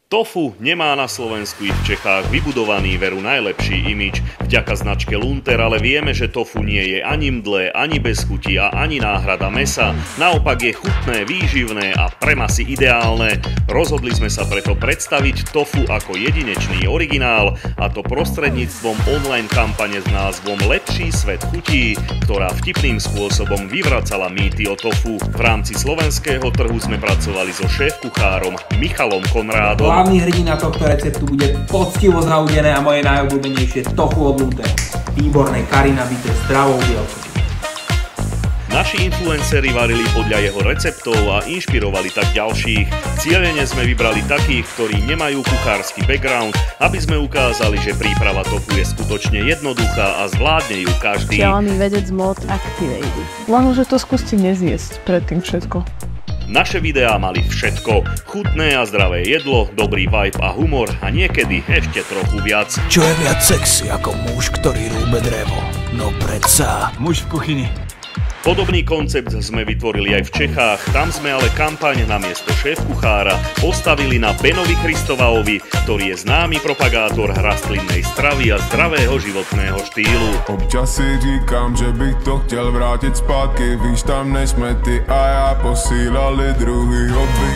Tofu nemá na Slovensku i v Čechách vybudovaný veru najlepší imidž vďaka značke Lunter, ale vieme, že tofu nie je ani mdlé, ani bez chuti a ani náhrada mäsa. Naopak je chutné, výživné a pre masy ideálne. Rozhodli sme sa preto predstaviť tofu ako jedinečný originál, a to prostredníctvom online kampane s názvom Lepší svet chutí, ktorá vtipným spôsobom vyvracala mýty o tofu. V rámci slovenského trhu sme pracovali so šéf-kuchárom Michalom Konrádom. Hlavný hrdina tohto receptu bude poctivo zaudené a moje najobľúbenejšie tofu od Lunter. Výborné kari nabité zdravou bielkou. Naši influenceri varili podľa jeho receptov a inšpirovali tak ďalších. Cielene sme vybrali takých, ktorí nemajú kuchársky background, aby sme ukázali, že príprava tofu je skutočne jednoduchá a zvládne ju každý. Šialený vedec mod Activated. Len, že to skúste nezjesť predtým všetko. Naše videá mali všetko. Chutné a zdravé jedlo, dobrý vibe a humor a niekedy ešte trochu viac. Čo je viac sexy ako muž, ktorý rúbe drevo? No predsa. Muž v kuchyni. Podobný koncept sme vytvorili aj v Čechách, tam sme ale kampaň namiesto šéf-kuchára postavili na Benovi Kristovaovi, ktorý je známy propagátor rastlinnej stravy a zdravého životného štýlu. Občas si říkám, že bych to chtěl vrátit zpátky, víš, tam než jsme ty a já posílali druhý hobby.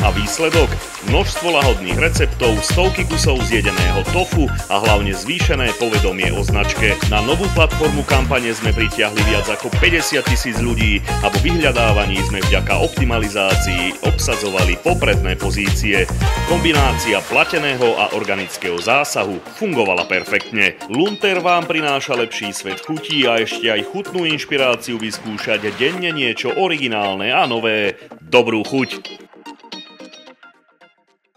A výsledok? Množstvo lahodných receptov, stovky kusov zjedeného tofu a hlavne zvýšené povedomie o značke. Na novú platformu kampane sme pritiahli viac ako 50 000 ľudí a vo vyhľadávaní sme vďaka optimalizácii obsadzovali popredné pozície. Kombinácia plateného a organického zásahu fungovala perfektne. Lunter vám prináša lepší svet chutí a ešte aj chutnú inšpiráciu vyskúšať denne niečo originálne a nové. Dobrú chuť!